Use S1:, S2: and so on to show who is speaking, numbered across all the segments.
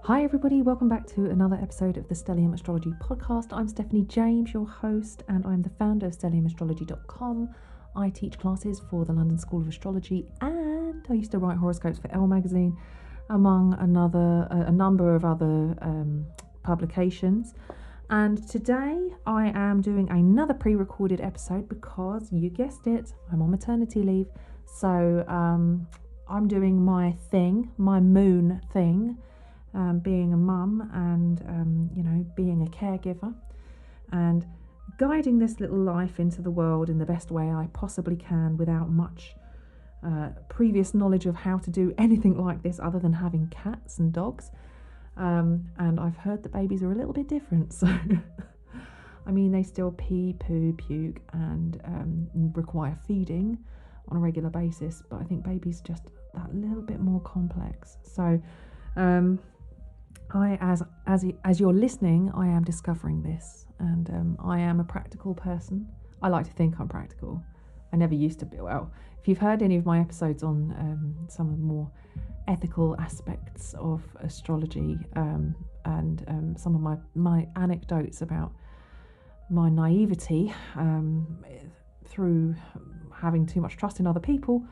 S1: Hi everybody, welcome back to another episode of the Stellium Astrology podcast. I'm Stephanie James, your host, and I'm the founder of stelliumastrology.com. I teach classes for the London School of Astrology, and I used to write horoscopes for Elle magazine, among a number of other publications. And today I am doing another pre-recorded episode because, you guessed it, I'm on maternity leave. So I'm doing my thing, my moon thing, being a mum and, being a caregiver and guiding this little life into the world in the best way I possibly can without much previous knowledge of how to do anything like this other than having cats and dogs. And I've heard that babies are a little bit different. So, I mean, they still pee, poo, puke and require feeding on a regular basis. But I think babies just that little bit more complex. So, as you're listening, I am discovering this, and I am a practical person. I like to think I'm practical. I never used to be. Well, if you've heard any of my episodes on some of the more ethical aspects of astrology and some of my anecdotes about my naivety through having too much trust in other people,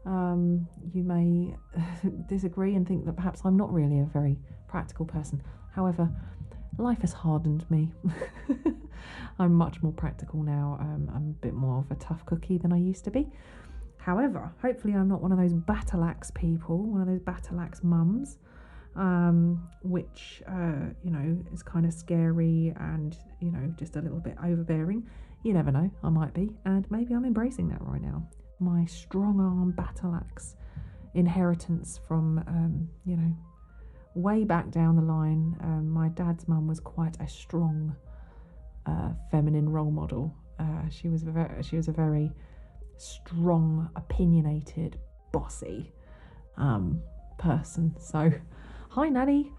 S1: you may disagree and think that perhaps I'm not really a very practical person. However, life has hardened me. I'm much more practical now. I'm a bit more of a tough cookie than I used to be. However, hopefully I'm not one of those battle axe people, one of those battle axe mums, which, is kind of scary and, just a little bit overbearing. You never know, I might be. And maybe I'm embracing that right now. My strong arm battle axe inheritance from, way back down the line. My dad's mum was quite a strong feminine role model. She was a very strong, opinionated, bossy person. So, hi Nanny.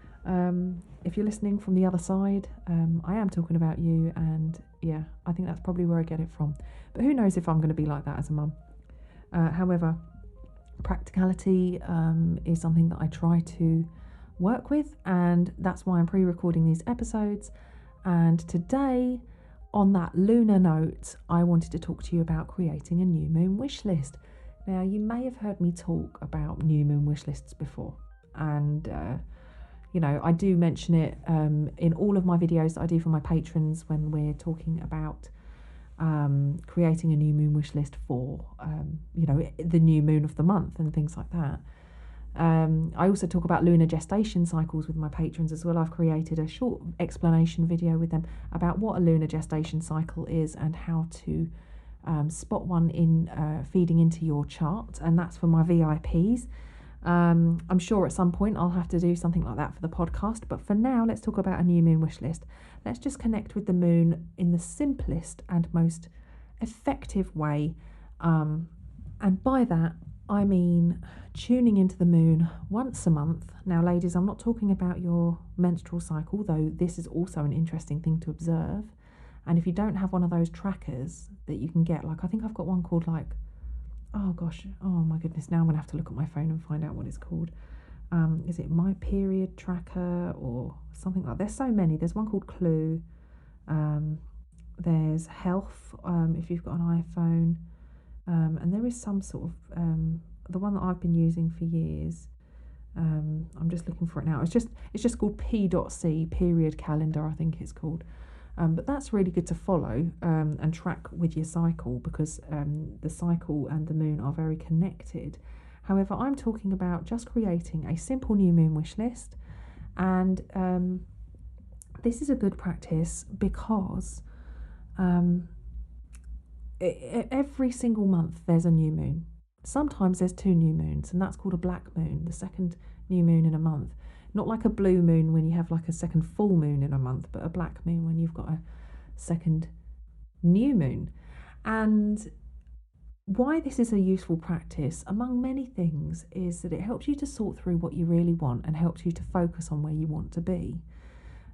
S1: If you're listening from the other side, I am talking about you, and yeah, I think that's probably where I get it from. But who knows if I'm going to be like that as a mum. However, practicality is something that I try to work with, and that's why I'm pre-recording these episodes. And today, on that lunar note, I wanted to talk to you about creating a new moon wish list. Now, you may have heard me talk about new moon wish lists before, and I do mention it in all of my videos that I do for my patrons when we're talking about creating a new moon wish list for the new moon of the month and things like that. I also talk about lunar gestation cycles with my patrons as well. I've created a short explanation video with them about what a lunar gestation cycle is and how to spot one in feeding into your chart, and that's for my VIPs. I'm sure at some point I'll have to do something like that for the podcast, but for now, let's talk about a new moon wish list. Let's just connect with the moon in the simplest and most effective way, and by that I mean tuning into the moon once a month. Now, ladies, I'm not talking about your menstrual cycle, though this is also an interesting thing to observe. And if you don't have one of those trackers that you can get, like I think I've got one called oh my goodness, now I'm going to have to look at my phone and find out what it's called. Is it My Period Tracker or something like that? There's so many. There's one called Clue. There's Health, if you've got an iPhone. And there is some sort of the one that I've been using for years. I'm just looking for it now. It's just called P.C, period calendar, I think it's called. But that's really good to follow and track with your cycle, because the cycle and the moon are very connected. However, I'm talking about just creating a simple new moon wish list, and this is a good practice because every single month there's a new moon. Sometimes there's two new moons, and that's called a black moon, the second new moon in a month. Not like a blue moon when you have like a second full moon in a month, but a black moon when you've got a second new moon. And why this is a useful practice, among many things, is that it helps you to sort through what you really want and helps you to focus on where you want to be.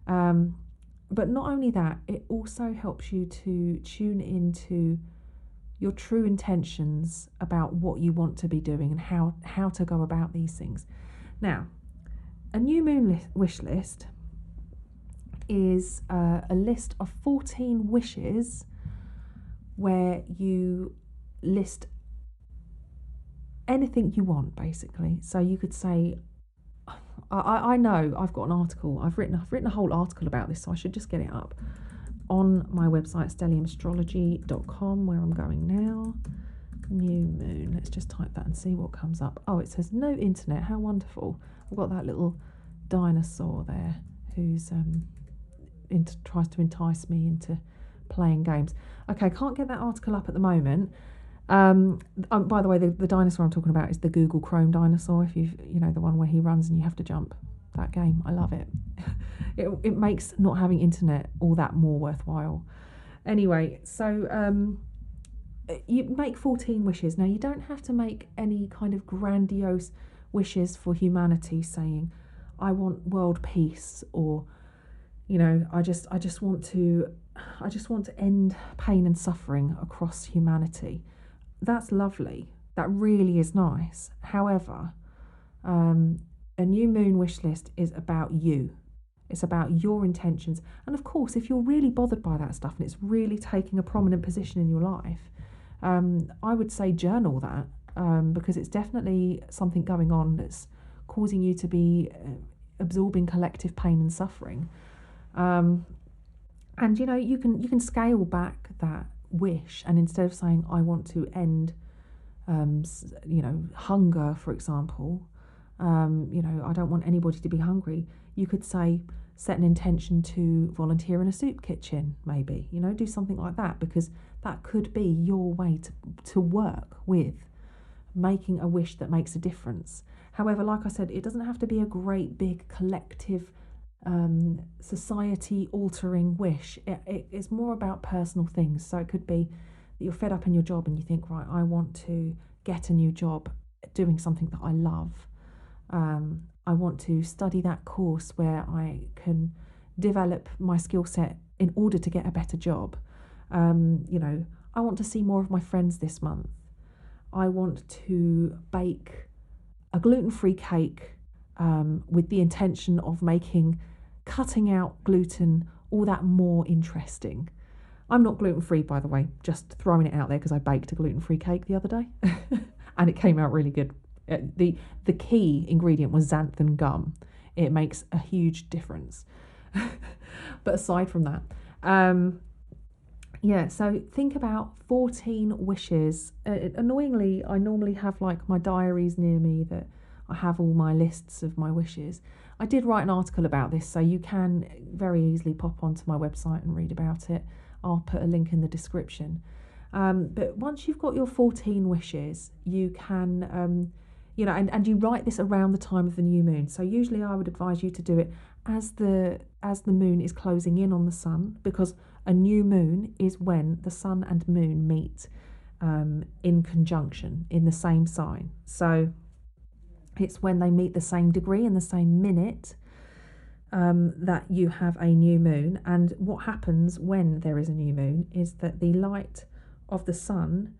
S1: But not only that, it also helps you to tune into your true intentions about what you want to be doing and how to go about these things. Now, a new moon wish list is a list of 14 wishes where you list anything you want, basically. So you could say, I know I've got an article. I've written a whole article about this, so I should just get it up on my website, stelliumastrology.com, where I'm going now. New moon. Let's just type that and see what comes up. Oh, it says no internet. How wonderful. I've got that little dinosaur there who's tries to entice me into playing games. Okay, I can't get that article up at the moment. By the way, the dinosaur I'm talking about is the Google Chrome dinosaur. If you know, the one where he runs and you have to jump. That game, I love it. It makes not having internet all that more worthwhile. Anyway, so you make 14 wishes. Now, you don't have to make any kind of grandiose wishes for humanity, saying, I want world peace, or, you know, I just want to end pain and suffering across humanity. That's lovely. That really is nice. However, a new moon wish list is about you. It's about your intentions. And of course, if you're really bothered by that stuff and it's really taking a prominent position in your life, I would say journal that, because it's definitely something going on that's causing you to be absorbing collective pain and suffering. And you know, you can scale back that wish, and instead of saying I want to end hunger, for example, I don't want anybody to be hungry, you could say set an intention to volunteer in a soup kitchen, maybe, do something like that, because that could be your way to work with making a wish that makes a difference. However, like I said, it doesn't have to be a great big collective society altering wish. It's more about personal things. So it could be that you're fed up in your job and you think, right, I want to get a new job doing something that I love. I want to study that course where I can develop my skill set in order to get a better job. I want to see more of my friends this month. I want to bake a gluten-free cake with the intention of making cutting out gluten all that more interesting. I'm not gluten-free, by the way, just throwing it out there, because I baked a gluten-free cake the other day and it came out really good. The key ingredient was xanthan gum. It makes a huge difference. But aside from that, so think about 14 wishes. Annoyingly, I normally have like my diaries near me that I have all my lists of my wishes. I did write an article about this, so you can very easily pop onto my website and read about it. I'll put a link in the description. But once you've got your 14 wishes, you can, and you write this around the time of the new moon. So usually I would advise you to do it as the moon is closing in on the sun, because a new moon is when the sun and moon meet in conjunction in the same sign. So it's when they meet the same degree in the same minute that you have a new moon. And what happens when there is a new moon is that the light of the sun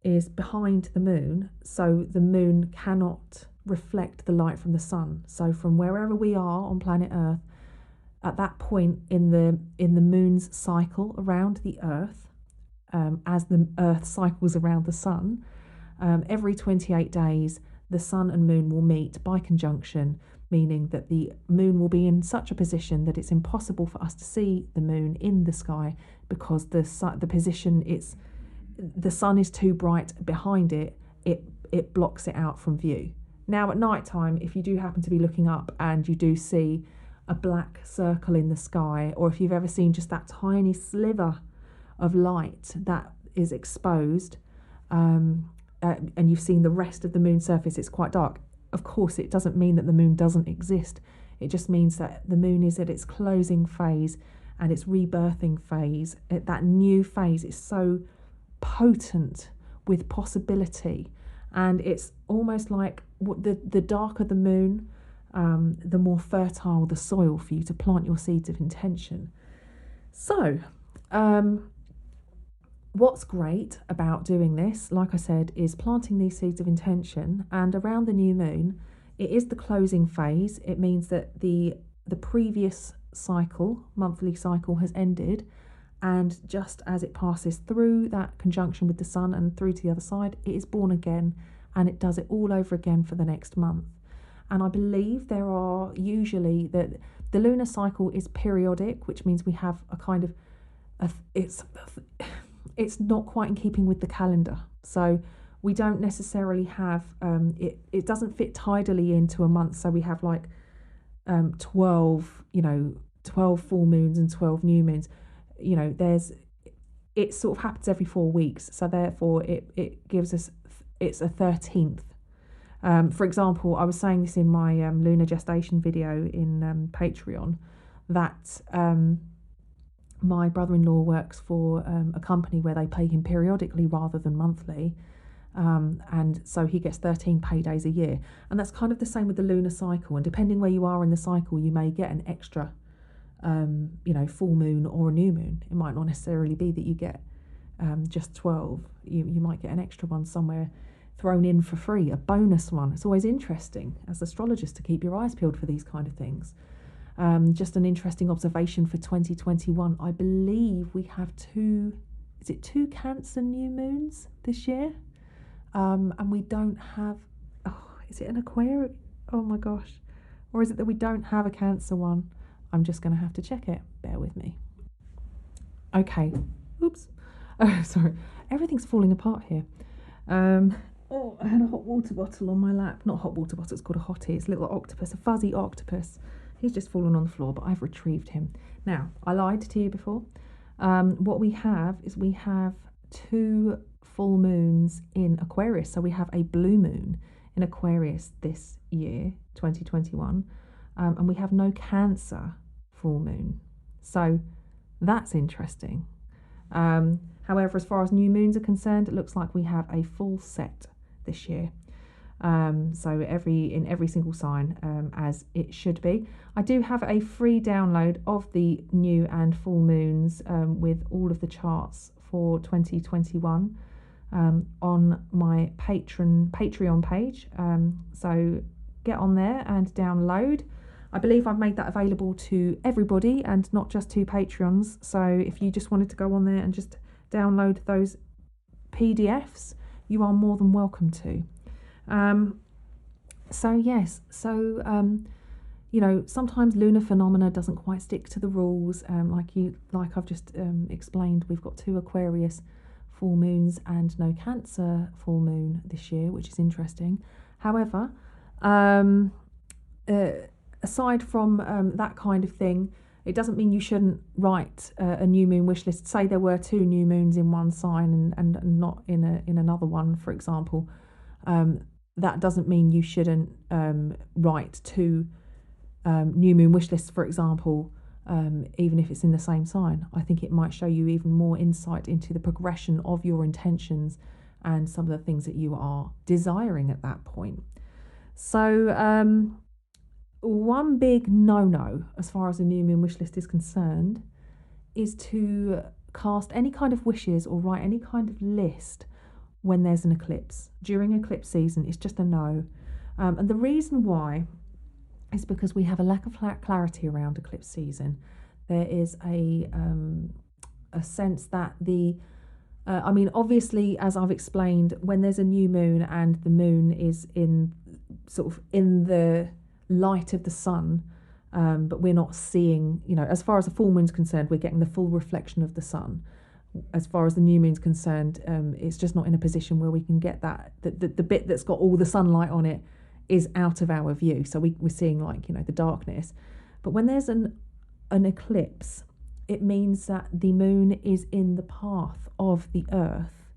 S1: is behind the moon, so the moon cannot reflect the light from the sun. So from wherever we are on planet Earth, at that point in the moon's cycle around the Earth, as the Earth cycles around the sun, every 28 days, the sun and moon will meet by conjunction, meaning that the moon will be in such a position that it's impossible for us to see the moon in the sky, because the position the sun is too bright behind it. It blocks it out from view. Now at night time, if you do happen to be looking up and you do see a black circle in the sky, or if you've ever seen just that tiny sliver of light that is exposed, and you've seen the rest of the moon's surface, it's quite dark. Of course, it doesn't mean that the moon doesn't exist. It just means that the moon is at its closing phase and its rebirthing phase. That new phase is so potent with possibility, and it's almost like the darker the moon, the more fertile the soil for you to plant your seeds of intention. So what's great about doing this, like I said, is planting these seeds of intention, and around the new moon It is the closing phase. It means that the previous cycle, monthly cycle, has ended, and just as it passes through that conjunction with the sun and through to the other side, it is born again, and it does it all over again for the next month. And I believe there are usually that the lunar cycle is periodic, which means we have a kind of it's not quite in keeping with the calendar. So we don't necessarily have it doesn't fit tidily into a month. So we have like 12 full moons and 12 new moons. It sort of happens every 4 weeks, so therefore it gives us, it's a 13th. For example, I was saying this in my lunar gestation video in Patreon, that my brother-in-law works for a company where they pay him periodically rather than monthly, and so he gets 13 paydays a year, and that's kind of the same with the lunar cycle. And depending where you are in the cycle, you may get an extra full moon or a new moon. It might not necessarily be that you get just 12. You might get an extra one somewhere thrown in for free, a bonus one. It's always interesting as astrologers to keep your eyes peeled for these kind of things. Just an interesting observation for 2021. I believe we have two Cancer new moons this year, and we don't have, is it an Aquarius? Oh my gosh. Or is it that we don't have a Cancer one? I'm just going to have to check it. Bear with me. Okay. Oops. Oh, sorry. Everything's falling apart here. I had a hot water bottle on my lap. Not a hot water bottle, it's called a hottie. It's a little octopus, a fuzzy octopus. He's just fallen on the floor, but I've retrieved him. Now, I lied to you before. What we have is we have 2 full moons in Aquarius. So we have a blue moon in Aquarius this year, 2021. And we have no Cancer full moon. So that's interesting. However, as far as new moons are concerned, it looks like we have a full set this year. So in every single sign, as it should be. I do have a free download of the new and full moons with all of the charts for 2021 on my Patreon page. So get on there and download. I believe I've made that available to everybody and not just to Patreons. So if you just wanted to go on there and just download those PDFs, you are more than welcome to. Sometimes lunar phenomena doesn't quite stick to the rules. Like I've just explained, we've got 2 Aquarius full moons and no Cancer full moon this year, which is interesting. However, aside from that kind of thing, it doesn't mean you shouldn't write a new moon wish list. Say there were 2 new moons in one sign and not in another one, for example. That doesn't mean you shouldn't write 2 new moon wish lists, for example, even if it's in the same sign. I think it might show you even more insight into the progression of your intentions and some of the things that you are desiring at that point. So one big no-no as far as a new moon wish list is concerned is to cast any kind of wishes or write any kind of list when there's an eclipse. During eclipse season, it's just a no. And the reason why is because we have a lack of clarity around eclipse season. There is a sense that obviously, as I've explained, when there's a new moon and the moon is in the light of the sun, but we're not seeing, as far as the full moon's concerned, we're getting the full reflection of the sun. As far as the new moon's concerned, it's just not in a position where we can get that. The bit that's got all the sunlight on it is out of our view, so we're seeing the darkness. But when there's an eclipse, it means that the moon is in the path of the earth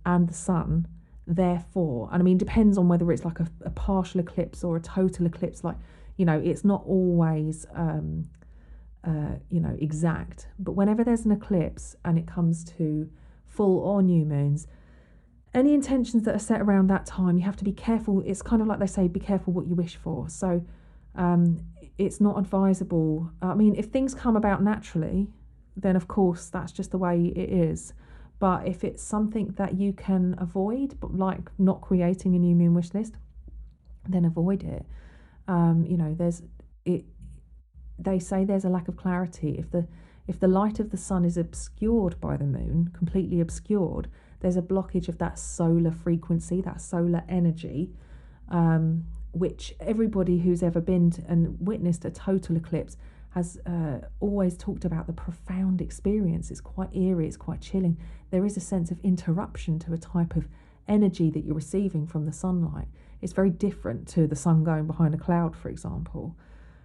S1: and the sun. Therefore, and it depends on whether it's like a partial eclipse or a total eclipse. It's not always exact. But whenever there's an eclipse and it comes to full or new moons, any intentions that are set around that time, you have to be careful. It's kind of like they say, be careful what you wish for. So it's not advisable. If things come about naturally, then of course that's just the way it is. But if it's something that you can avoid, but like not creating a new moon wish list, then avoid it. There's it. They say there's a lack of clarity if the light of the sun is obscured by the moon, completely obscured. There's a blockage of that solar frequency, that solar energy, which everybody who's ever been and witnessed a total eclipse has always talked about the profound experience. It's quite eerie, it's quite chilling. There is a sense of interruption to a type of energy that you're receiving from the sunlight. It's very different to the sun going behind a cloud, for example.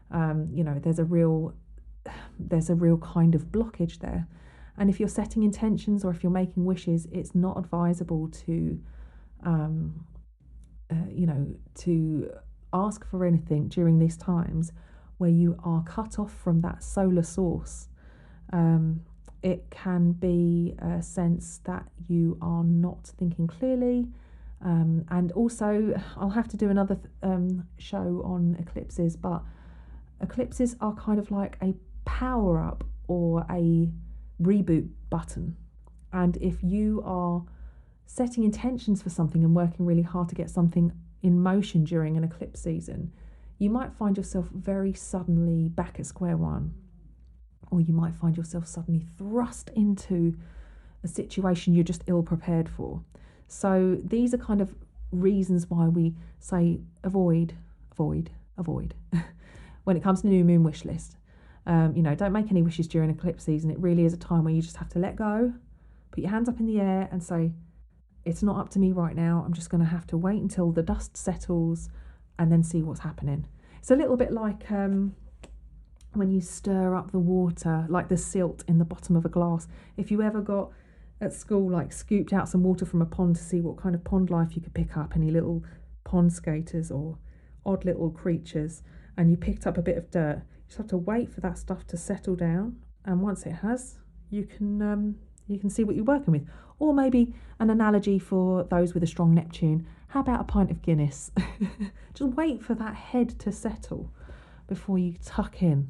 S1: There's a real kind of blockage there. And if you're setting intentions or if you're making wishes, it's not advisable to to ask for anything during these times where you are cut off from that solar source. It can be a sense that you are not thinking clearly. And also, I'll have to do another show on eclipses, but eclipses are kind of like a power up or a reboot button. And if you are setting intentions for something and working really hard to get something in motion during an eclipse season, you might find yourself very suddenly back at square one, or you might find yourself suddenly thrust into a situation you're just ill prepared for. So these are kind of reasons why we say avoid when it comes to new moon wish list. Don't make any wishes during eclipse season. It really is a time where you just have to let go, put your hands up in the air and say, it's not up to me right now. I'm just going to have to wait until the dust settles and then see what's happening. It's a little bit like when you stir up the water, like the silt in the bottom of a glass. If you ever got at school, like scooped out some water from a pond to see what kind of pond life you could pick up, any little pond skaters or odd little creatures, and you picked up a bit of dirt, you just have to wait for that stuff to settle down, and once it has, you can see what you're working with. Or maybe an analogy for those with a strong Neptune, how about a pint of Guinness? Just wait for that head to settle before you tuck in.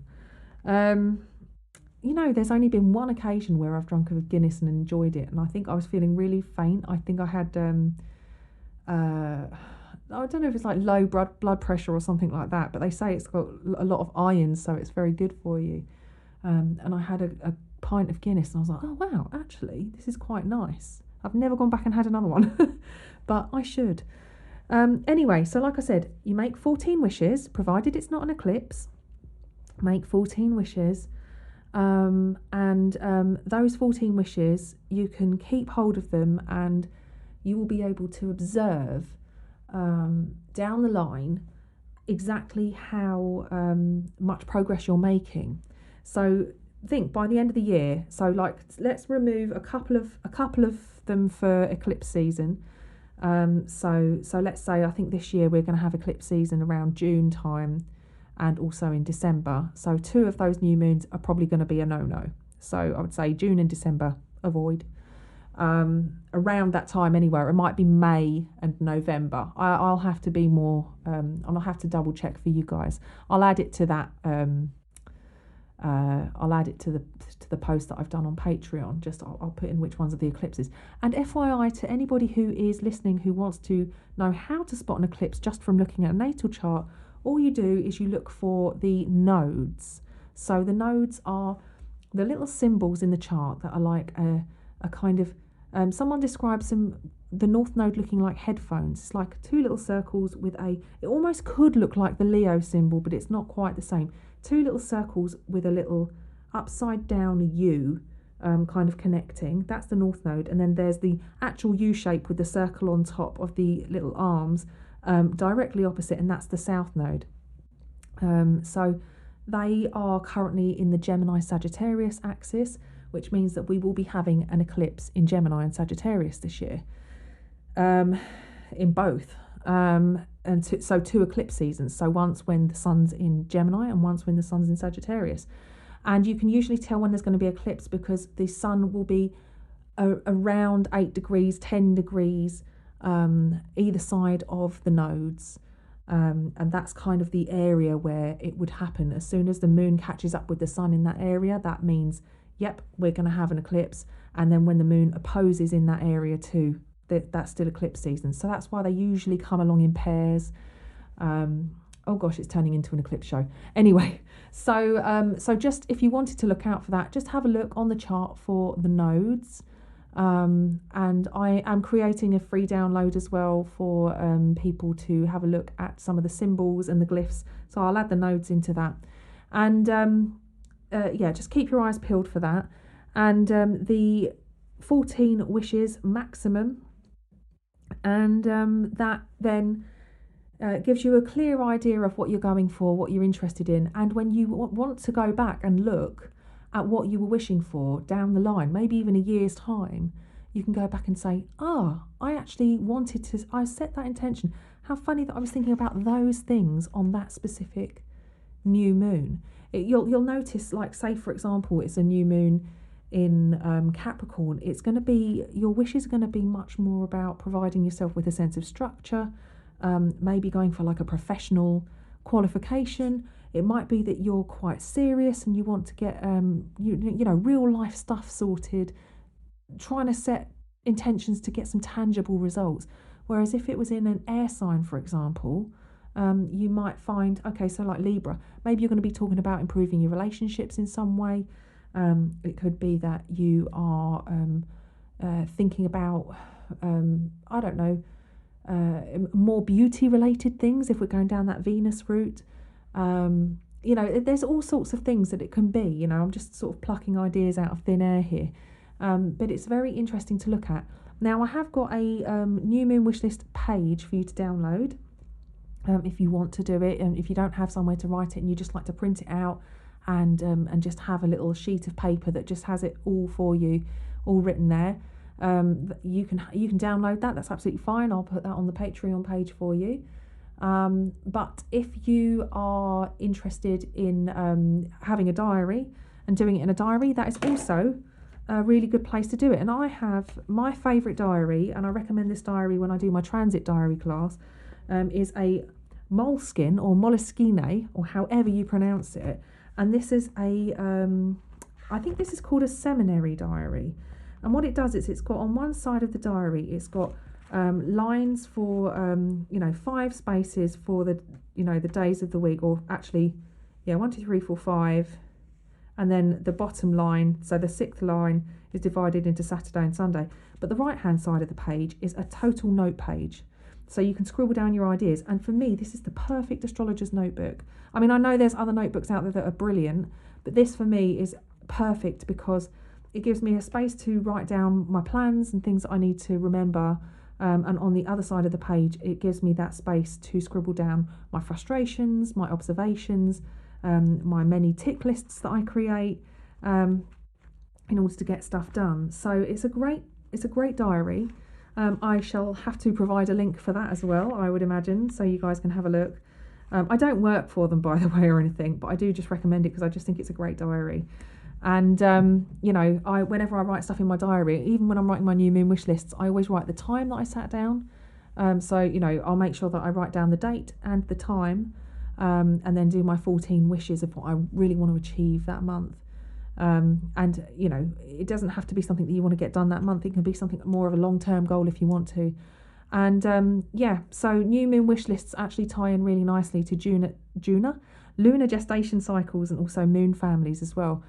S1: There's only been one occasion where I've drunk a Guinness and enjoyed it, and I think I was feeling really faint. I think I had I don't know if it's like low blood pressure or something like that, but they say it's got a lot of iron, so it's very good for you. And I had a pint of Guinness and I was like, oh wow, actually this is quite nice. I've never gone back and had another one, but I should. Anyway, so like I said, you make 14 wishes, provided it's not an eclipse. Make 14 wishes, and those 14 wishes, you can keep hold of them and you will be able to observe down the line exactly how much progress you're making. So think by the end of the year, so like let's remove a couple of them for eclipse season. So let's say I think this year we're going to have eclipse season around June time and also in December. So 2 of those new moons are probably going to be a no. So I would say June and December, avoid. Around that time anyway, it might be May and November. I'll have to be more, I'll have to double check for you guys. I'll add it to that, I'll add it to the post that I've done on Patreon. Just I'll put in which ones are the eclipses. And FYI to anybody who is listening who wants to know how to spot an eclipse just from looking at a natal chart, all you do is you look for the nodes. So the nodes are the little symbols in the chart that are like a kind of, someone describes the north node looking like headphones. It's like 2 little circles with it almost could look like the Leo symbol, but it's not quite the same. 2 little circles with a little upside down U kind of connecting. That's the north node. And then there's the actual U shape with the circle on top of the little arms directly opposite, and that's the south node. So they are currently in the Gemini Sagittarius axis, which means that we will be having an eclipse in Gemini and Sagittarius this year, in both. So 2 eclipse seasons. So once when the sun's in Gemini and once when the sun's in Sagittarius. And you can usually tell when there's going to be eclipse because the sun will be around 8 degrees, 10 degrees either side of the nodes. And that's kind of the area where it would happen. As soon as the moon catches up with the sun in that area, that means, yep, we're going to have an eclipse. And then when the moon opposes in that area too, that's still eclipse season. So that's why they usually come along in pairs. Oh gosh, it's turning into an eclipse show. Anyway, so just if you wanted to look out for that, just have a look on the chart for the nodes. And I am creating a free download as well for people to have a look at some of the symbols and the glyphs. So I'll add the nodes into that. And just keep your eyes peeled for that. And the 14 wishes maximum. And that then gives you a clear idea of what you're going for, what you're interested in. And when you want to go back and look at what you were wishing for down the line, maybe even a year's time, you can go back and say, I actually wanted to, I set that intention. How funny that I was thinking about those things on that specific new moon. You'll notice, like, say, for example, it's a new moon in Capricorn. It's going to be, your wishes are going to be much more about providing yourself with a sense of structure, maybe going for like a professional qualification. It might be that you're quite serious and you want to get real life stuff sorted, trying to set intentions to get some tangible results. Whereas if it was in an air sign, for example, you might find, okay, so like Libra, maybe you're going to be talking about improving your relationships in some way. It could be that you are thinking about, I don't know, more beauty related things if we're going down that Venus route. There's all sorts of things that it can be. I'm just sort of plucking ideas out of thin air here, but it's very interesting to look at. Now I have got a new moon wish list page for you to download if you want to do it, and if you don't have somewhere to write it and you just like to print it out and just have a little sheet of paper that just has it all for you, all written there. You can download that. That's absolutely fine. I'll put that on the Patreon page for you. But if you are interested in having a diary and doing it in a diary, that is also a really good place to do it. And I have my favourite diary, and I recommend this diary when I do my transit diary class, is a moleskin or moleskine, or however you pronounce it. And this is I think this is called a seminary diary. And what it does is it's got on one side of the diary, it's got lines for 5 spaces for the the days of the week, or actually 1, 2, 3, 4, 5, and then the bottom line, so the 6th line is divided into Saturday and Sunday. But the right hand side of the page is a total note page, so you can scribble down your ideas. And for me, this is the perfect astrologer's notebook. I mean, I know there's other notebooks out there that are brilliant, but this for me is perfect because it gives me a space to write down my plans and things that I need to remember. And on the other side of the page, it gives me that space to scribble down my frustrations, my observations, my many tick lists that I create in order to get stuff done. So it's a great diary. I shall have to provide a link for that as well, I would imagine, so you guys can have a look. I don't work for them, by the way, or anything, but I do just recommend it because I just think it's a great diary. And whenever I write stuff in my diary, even when I'm writing my new moon wish lists, I always write the time that I sat down. I'll make sure that I write down the date and the time, and then do my 14 wishes of what I really want to achieve that month. It doesn't have to be something that you want to get done that month. It can be something more of a long-term goal if you want to. And so new moon wish lists actually tie in really nicely to lunar gestation cycles, and also moon families as well.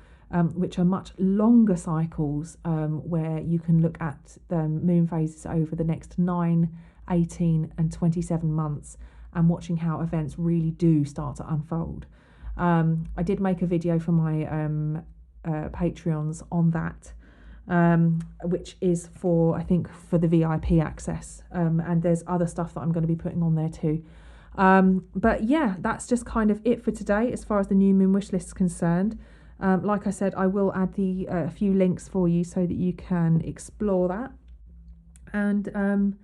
S1: Which are much longer cycles, where you can look at the moon phases over the next 9, 18 and 27 months, and watching how events really do start to unfold. I did make a video for my Patreons on that, which is for the VIP access, and there's other stuff that I'm going to be putting on there too. But yeah, that's just kind of it for today as far as the new moon wish list is concerned. Like I said, I will add a few links for you so that you can explore that. And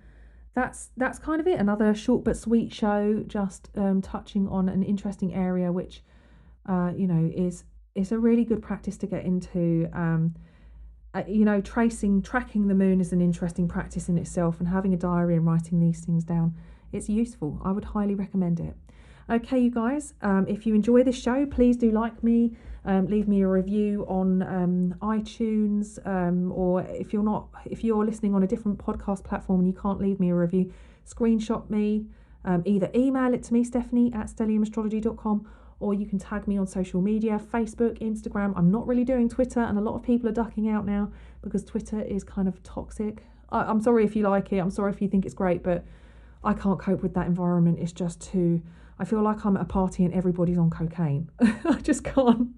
S1: that's kind of it. Another short but sweet show, just touching on an interesting area, which is a really good practice to get into. Tracking the moon is an interesting practice in itself, and having a diary and writing these things down, it's useful. I would highly recommend it. Okay, you guys, if you enjoy this show, please do like me. Leave me a review on iTunes, or if you're listening on a different podcast platform and you can't leave me a review, screenshot me Either email it to me, stephanie@stelliumastrology.com, or you can tag me on social media, Facebook, Instagram. I'm not really doing Twitter, and a lot of people are ducking out now because Twitter is kind of toxic. I'm sorry if you like it. I'm sorry if you think it's great, but I can't cope with that environment. It's just too... I feel like I'm at a party and everybody's on cocaine. I just can't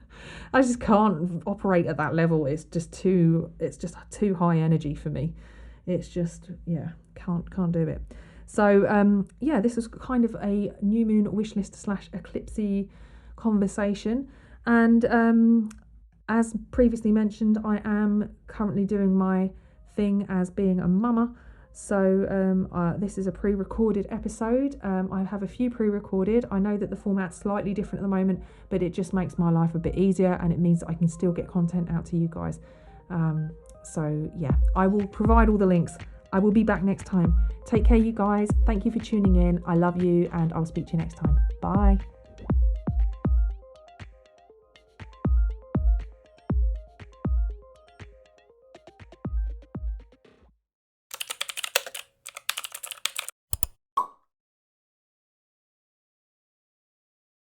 S1: operate at that level. It's just too high energy for me. It's just, yeah, can't do it. So, this was kind of a new moon wishlist / eclipse conversation. And as previously mentioned, I am currently doing my thing as being a mama. So this is a pre-recorded episode. I have a few pre-recorded. I know that the format's slightly different at the moment, but it just makes my life a bit easier, and it means that I can still get content out to you guys. So yeah, I will provide all the links. I will be back next time. Take care, you guys. Thank you for tuning in. I love you, and I'll speak to you next time. Bye.